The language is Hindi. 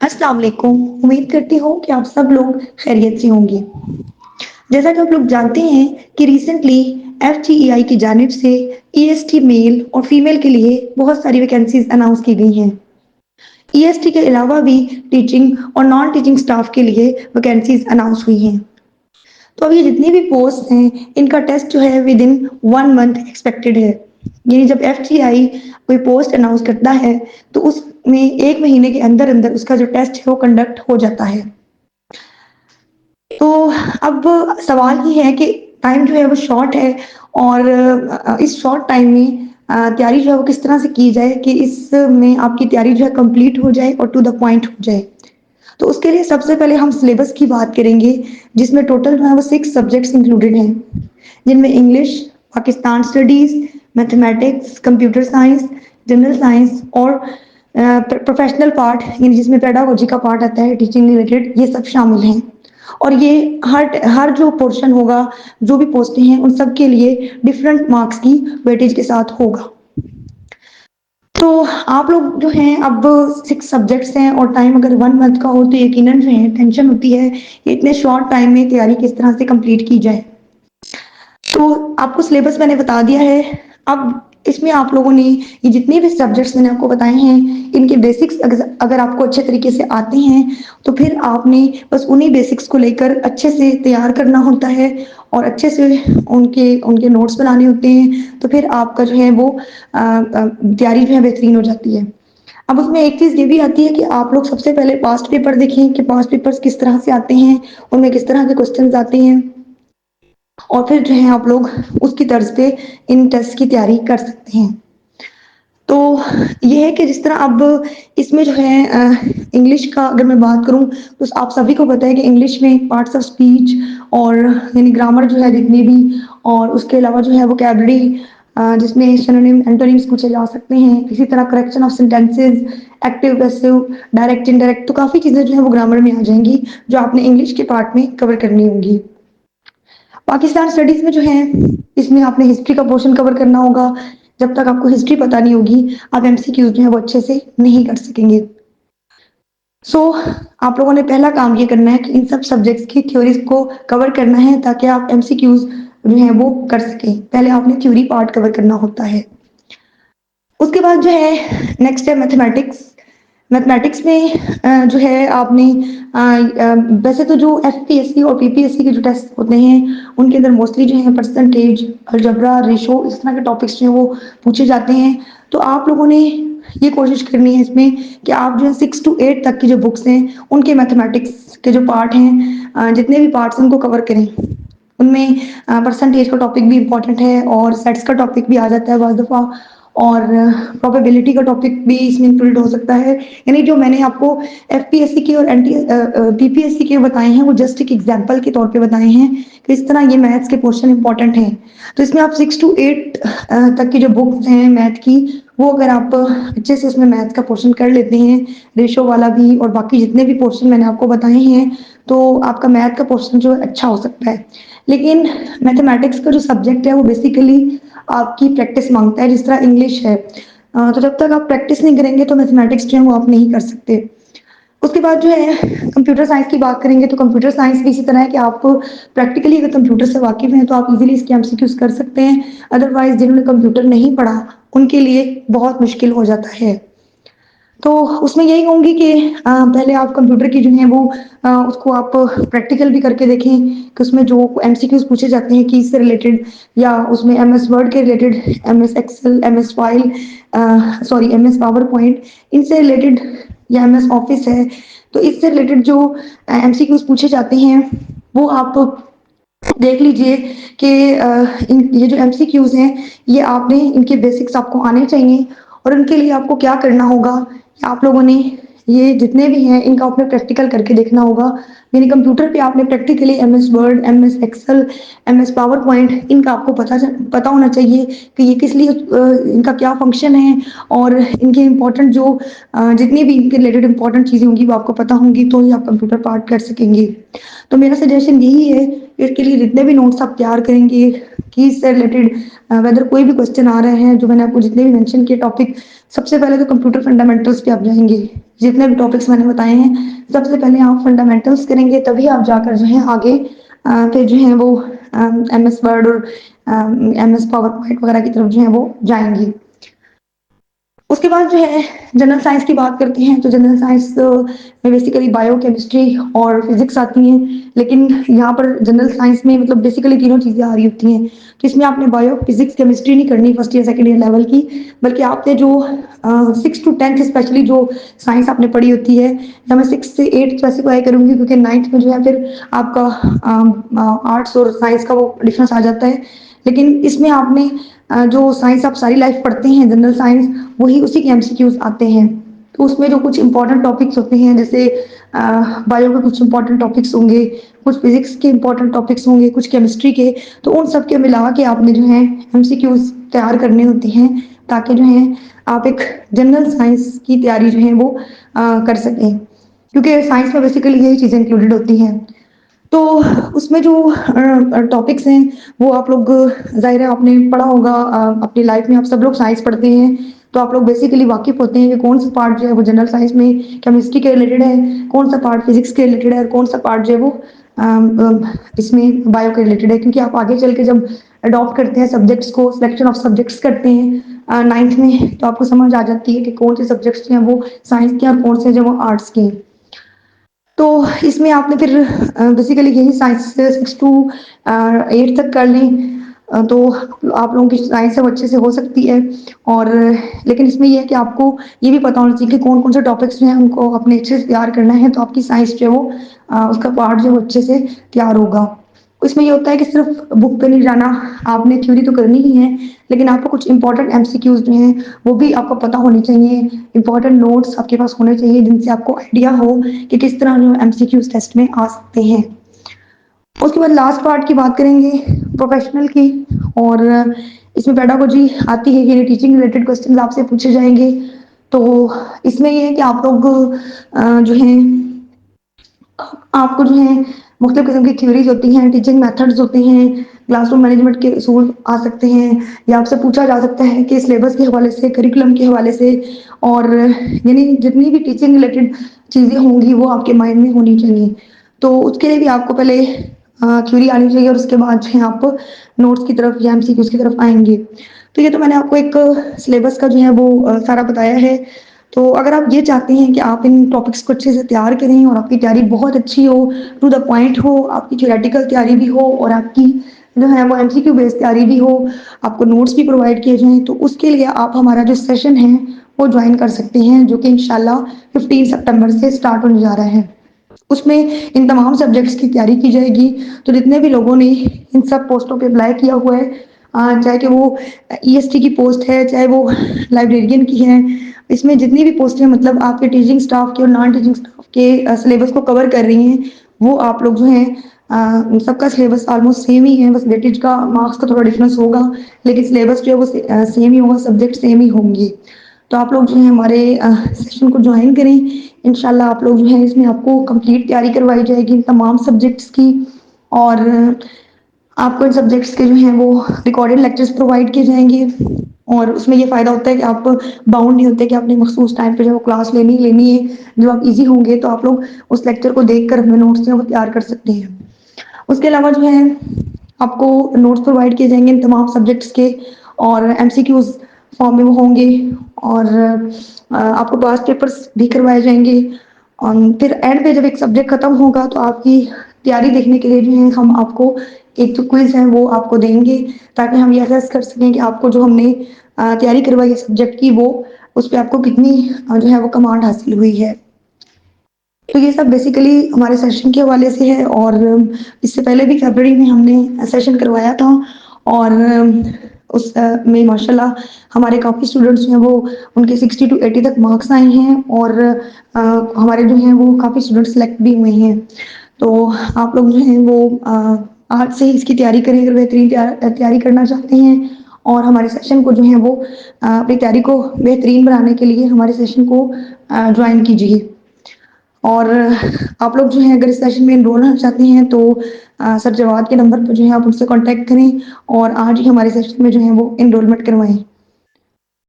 अस्सलाम वालेकुम। उम्मीद करती हूँ कि आप सब लोग खैरियत से होंगे। जैसा कि आप लोग जानते हैं कि रिसेंटली एफजीईआई की जानिब से ईएसटी मेल और फीमेल के लिए बहुत सारी वैकेंसीज अनाउंस की गई हैं। ईएसटी के अलावा भी टीचिंग और नॉन टीचिंग स्टाफ के लिए वैकेंसीज अनाउंस हुई हैं। तो अब ये जितनी भी पोस्ट हैं इनका टेस्ट जो है विद इन 1 मंथ एक्सपेक्टेड है। यानी जब एफजीआई कोई पोस्ट अनाउंस करता है तो उसमें 1 महीने के अंदर-अंदर उसका जो टेस्ट है वो कंडक्ट हो जाता है। तो अब सवाल ये है कि टाइम जो है वो शॉर्ट है और इस शॉर्ट टाइम में तैयारी जो है वो किस तरह से की जाए कि इसमें आपकी तैयारी जो है कंप्लीट हो जाए और टू द पॉइंट हो जाए। तो उसके लिए सबसे पहले हम सिलेबस की बात करेंगे जिसमें टोटल जो है वो 6 सब्जेक्ट्स इंक्लूडेड हैं, जिनमें English, Pakistan studies, mathematics, computer science, general science और प्रोफेशनल पार्ट यानी जिसमें पेडागोजी का पार्ट आता है टीचिंग रिलेटेड, ये सब शामिल हैं। और ये हर जो पोर्शन होगा, जो भी पोस्टें हैं उन सब के लिए डिफरेंट मार्क्स की वेटेज के साथ होगा। तो आप लोग जो हैं अब 6 सब्जेक्ट्स हैं और टाइम अगर 1 मंथ का हो तो यकीनन जो है टेंशन होती है कि इतने शॉर्ट टाइम में तैयारी किस तरह से कंप्लीट की जाए। तो आपको सिलेबस मैंने बता दिया है। अब इसमें आप लोगों ने ये जितने भी सब्जेक्ट्स मैंने आपको बताए हैं, इनके बेसिक्स अगर आपको अच्छे तरीके से आते हैं, तो फिर आपने बस उन्हीं बेसिक्स को लेकर अच्छे से तैयार करना होता है और अच्छे से उनके उनके नोट्स बनाने होते हैं, तो फिर आपका जो है वो तैयारी जो है बेहतरीन हो जाती है। अब उसमें एक चीज़ ये भी आती है कि आप लोग सबसे पहले पास्ट पेपर देखें कि पास्ट पेपर्स किस तरह से आते हैं, उनमें किस तरह के क्वेश्चंस आते हैं। और फिर जो है आप लोग उसकी तर्ज पे इन टेस्ट की तैयारी कर सकते हैं। तो ये है कि जिस तरह अब इसमें जो है इंग्लिश का अगर मैं बात करूँ तो आप सभी को पता है कि इंग्लिश में पार्ट्स ऑफ स्पीच और यानी ग्रामर जो है जितनी भी और उसके अलावा जो है वोकैब्युलरी जिसमें सिनोनिम एंटोनिम्स पूछे जा सकते हैं। इसी तरह correction of sentences, active passive, direct indirect, तो काफ़ी चीज़ें जो है वो ग्रामर में आ जाएंगी जो आपने इंग्लिश के पार्ट में कवर करनी होंगी। पाकिस्तान स्टडीज में जो है इसमें आपने हिस्ट्री का पोर्शन कवर करना होगा। जब तक आपको हिस्ट्री पता नहीं होगी आप एमसीक्यूज जो है वो अच्छे से नहीं कर सकेंगे। आप लोगों ने पहला काम ये करना है कि इन सब सब्जेक्ट्स की थ्योरीज को कवर करना है ताकि आप एमसीक्यूज जो है वो कर सकें। पहले आपने थ्योरी पार्ट कवर करना होता है। उसके बाद जो है नेक्स्ट है मैथमेटिक्स। मैथमेटिक्स में जो है आपने वैसे तो जो एफपीएससी और पीपीएससी के जो टेस्ट होते हैं उनके अंदर मोस्टली जो है परसेंटेज, अलजेब्रा, रेशो, इस तरह के टॉपिक्स जो है वो पूछे जाते हैं। तो आप लोगों ने ये कोशिश करनी है इसमें कि आप जो है 6 to 8 तक की जो बुक्स हैं उनके मैथमेटिक्स के जो पार्ट हैं जितने भी पार्ट्स हैं उनको कवर करें। उनमें परसेंटेज का टॉपिक भी इम्पोर्टेंट है और सेट्स का टॉपिक भी आ जाता है बहुत दफ़ा और प्रोबेबिलिटी का टॉपिक भी इसमें इंक्लूड हो सकता है। यानी जो मैंने आपको एफपीएससी के और पीपीएससी के बताए हैं वो जस्ट एक एग्जांपल के तौर पे बताए हैं कि इस तरह ये मैथ्स के पोर्शन इंपॉर्टेंट हैं। तो इसमें आप 6 to 8 तक की जो बुक्स हैं मैथ की वो अगर आप अच्छे से उसमें मैथ्स का पोर्शन कर लेते हैं, रेशो वाला भी और बाकी जितने भी पोर्शन मैंने आपको बताए हैं, तो आपका मैथ का पोर्शन जो है अच्छा हो सकता है। लेकिन मैथमेटिक्स का जो सब्जेक्ट है वो बेसिकली आपकी प्रैक्टिस मांगता है जिस तरह इंग्लिश है। तो जब तक आप प्रैक्टिस नहीं करेंगे तो मैथमेटिक्स जो है वो आप नहीं कर सकते। उसके बाद जो है कंप्यूटर साइंस की बात करेंगे तो कंप्यूटर साइंस भी इसी तरह है कि आप प्रैक्टिकली अगर कंप्यूटर से वाकिफ़ हैं तो आप इजीली इसके एमसीक्यूज कर सकते हैं। अदरवाइज़ जिन्होंने कंप्यूटर नहीं पढ़ा उनके लिए बहुत मुश्किल हो जाता है। तो उसमें यही कहूँगी कि पहले आप कंप्यूटर की जो है वो उसको आप प्रैक्टिकल भी करके देखें कि उसमें जो एमसीक्यूज पूछे जाते हैं कीज से रिलेटेड या उसमें एमएस वर्ड के related, MS Excel, MS file, sorry MS PowerPoint, इनसे रिलेटेड या एमएस ऑफिस है, तो इससे रिलेटेड जो एमसीक्यूज पूछे जाते हैं वो आप देख लीजिए कि ये जो एमसीक्यूज हैं ये आपने इनके बेसिक्स आपको आने चाहिए और उनके लिए आपको क्या करना होगा कि आप लोगों ने ये जितने भी हैं इनका आपने प्रैक्टिकल करके देखना होगा। यानी कंप्यूटर पे आपने practically MS Word, MS Excel, MS PowerPoint इनका आपको पता होना चाहिए कि ये किस लिए इनका क्या फंक्शन है और इनके इम्पोर्टेंट जो जितनी भी इनके रिलेटेड इम्पोर्टेंट चीज़ें होंगी वो आपको पता होंगी तो ही आप कंप्यूटर पार्ट कर सकेंगे। तो मेरा सजेशन यही है इसके लिए जितने भी नोट्स आप तैयार करेंगे कीज से रिलेटेड वेदर कोई भी क्वेश्चन आ रहे हैं, जो मैंने आपको जितने भी मेंशन किए टॉपिक, सबसे पहले तो कंप्यूटर फंडामेंटल्स पे आप जाएंगे। जितने भी टॉपिक्स मैंने बताए हैं, सबसे पहले आप फंडामेंटल्स करेंगे, तभी आप जाकर जो है आगे फिर जो है वो MS वर्ड और MS पावर पॉइंट वगैरह की तरफ जो है वो जाएंगे। उसके बाद जो है जनरल साइंस की बात करते हैं, तो जनरल साइंस में बेसिकली बायो केमिस्ट्री और फिजिक्स आती हैं, लेकिन यहाँ पर जनरल साइंस में मतलब बेसिकली तीनों चीज़ें आ रही होती हैं। तो इसमें आपने बायो फिजिक्स केमिस्ट्री नहीं करनी first year second year level की, बल्कि आपने जो 6 to 10 स्पेशली जो साइंस आपने पढ़ी होती है, या मैं 6 से 8 स्पेसिफाई करूँगी, क्योंकि 9th में जो है फिर आपका आर्ट्स और साइंस का वो डिफरेंस आ जाता है। लेकिन इसमें आपने जो साइंस आप सारी लाइफ पढ़ते हैं जनरल साइंस, वही उसी के MCQs आते हैं। तो उसमें जो कुछ इंपॉर्टेंट टॉपिक्स होते हैं, जैसे बायो के कुछ इंपॉर्टेंट टॉपिक्स होंगे, कुछ फिजिक्स के इंपॉर्टेंट टॉपिक्स होंगे, कुछ केमिस्ट्री के, तो उन सब के मिला के आपने जो है MCQs तैयार करने होते हैं, ताकि जो है आप एक जनरल साइंस की तैयारी जो है वो कर सकें, क्योंकि साइंस में बेसिकली यही चीज़ें इंक्लूडेड होती हैं। तो उसमें जो टॉपिक्स हैं वो आप लोग ज़ाहिर है आपने पढ़ा होगा, अपनी लाइफ में आप सब लोग साइंस पढ़ते हैं, तो आप लोग बेसिकली वाकिफ होते हैं कि कौन सा पार्ट जो है वो जनरल साइंस में केमिस्ट्री के रिलेटेड है, कौन सा पार्ट फिजिक्स के रिलेटेड है, और कौन सा पार्ट जो है वो इसमें बायो के रिलेटेड है। क्योंकि आप आगे चल के जब अडॉप्ट करते हैं सब्जेक्ट्स को, सिलेक्शन ऑफ सब्जेक्ट्स करते हैं 9th में, तो आपको समझ आ जाती है कि कौन से सब्जेक्ट्स जो हैं वो साइंस के और कौन से जो वो आर्ट्स के। तो इसमें आपने फिर बेसिकली यही साइंस 6 to 8 तक कर लें, तो आप लोगों की साइंस है वो अच्छे से हो सकती है। और लेकिन इसमें ये है कि आपको ये भी पता होना चाहिए कि कौन कौन से टॉपिक्स जो हैं उनको अपने अच्छे से तैयार करना है, तो आपकी साइंस जो है वो उसका पार्ट जो है वो अच्छे से तैयार होगा। इसमें ये होता है कि सिर्फ बुक पे नहीं जाना, आपने थ्योरी तो करनी ही है, लेकिन आपको कुछ इंपॉर्टेंट MCQs जो हैं वो भी आपको पता होने चाहिए, इंपॉर्टेंट नोट्स आपके पास होने चाहिए, जिनसे आपको आइडिया हो कि किस तरह जो MCQs टेस्ट में आ सकते हैं। उसके बाद लास्ट पार्ट की बात करेंगे प्रोफेशनल की, और इसमें पेडागोजी आती है, यानी टीचिंग रिलेटेड क्वेश्चन आपसे पूछे जाएंगे। तो इसमें ये है कि आप लोग जो है आपको जो है मुख्तलिफ किस्म की थ्योरीज होती हैं, टीचिंग मेथड्स होते हैं, क्लासरूम मैनेजमेंट के असूल आ सकते हैं, या आपसे पूछा जा सकता है कि सिलेबस के हवाले से, करिकुलम के हवाले से, और यानी जितनी भी टीचिंग रिलेटेड चीज़ें होंगी वो आपके माइंड में होनी चाहिए। तो उसके लिए भी आपको पहले थ्योरी आनी चाहिए, और उसके बाद जो है आप नोट्स की तरफ या MCQs की तरफ आएंगे। तो ये तो मैंने आपको एक सिलेबस का जो है वो सारा बताया है। तो अगर आप ये चाहते हैं कि आप इन टॉपिक्स को अच्छे से तैयार करें और आपकी तैयारी बहुत अच्छी हो, टू द पॉइंट हो, आपकी थ्योरेटिकल तैयारी भी हो और आपकी जो है वो MCQ बेस्ड तैयारी भी हो, आपको नोट्स भी प्रोवाइड किए जाएं, तो उसके लिए आप हमारा जो सेशन है वो ज्वाइन कर सकते हैं, जो कि इंशाल्लाह 15 सितंबर से स्टार्ट होने जा रहा है। उसमें इन तमाम सब्जेक्ट्स की तैयारी की जाएगी। तो जितने भी लोगों ने इन सब पोस्टों पे अप्लाई किया हुआ है, चाहे कि वो EST की पोस्ट है, चाहे वो लाइब्रेरियन की है, इसमें जितनी भी पोस्ट है मतलब आपके टीचिंग स्टाफ के और नॉन टीचिंग स्टाफ के सिलेबस को कवर कर रही हैं, वो आप लोग जो हैं सबका सिलेबस ऑलमोस्ट सेम ही है, बस वेटेज का मार्क्स का थोड़ा डिफरेंस होगा, लेकिन सिलेबस जो है वो सेम ही होगा, सब्जेक्ट सेम ही होंगे। तो आप लोग जो है हमारे सेशन को ज्वाइन करें, इंशाल्लाह आप लोग जो है इसमें आपको कंप्लीट तैयारी करवाई जाएगी इन तमाम सब्जेक्ट्स की, और आपको इन सब्जेक्ट्स के जो हैं वो रिकॉर्डेड लेक्चर्स प्रोवाइड किए जाएंगे। और उसमें ये फ़ायदा होता है कि आप बाउंड नहीं होते कि आपने मखसूस टाइम पे जो क्लास लेनी ही लेनी है, जब आप इजी होंगे तो आप लोग उस लेक्चर को देखकर अपने नोट्स जो है वो तैयार कर सकते हैं। उसके अलावा जो है आपको नोट्स प्रोवाइड किए जाएंगे इन तमाम सब्जेक्ट्स के, और MCQs फॉर्म में वो होंगे, और आपको पास्ट पेपर्स भी करवाए जाएंगे। फिर एंड पे जब एक सब्जेक्ट खत्म होगा तो आपकी तैयारी देखने के लिए जो है हम आपको एक जो क्विज है वो आपको देंगे, ताकि हम ये असेस कर सकें कि आपको जो हमने तैयारी करवाई है सब्जेक्ट की, वो उस पर आपको कितनी जो है वो कमांड हासिल हुई है। तो ये सब बेसिकली हमारे सेशन के हवाले से है, और इससे पहले भी फरवरी में हमने सेशन करवाया था, और उस में माशाल्लाह हमारे काफ़ी स्टूडेंट्स जो हैं वो उनके 60 to 80 तक मार्क्स आए हैं, और हमारे जो हैं वो काफ़ी स्टूडेंट सेलेक्ट भी हुए हैं। तो आप लोग जो हैं वो आज से ही इसकी तैयारी करें अगर बेहतरीन तैयारी करना चाहते हैं, और हमारे सेशन को जो है वो अपनी तैयारी को बेहतरीन बनाने के लिए हमारे सेशन को ज्वाइन कीजिए। और आप लोग जो है अगर इस सेशन में एनरोल होना चाहते हैं तो सर जवाद के नंबर पर जो है आप उनसे कांटेक्ट करें और आज ही हमारे सेशन में जो है वो एनरोलमेंट करवाएं।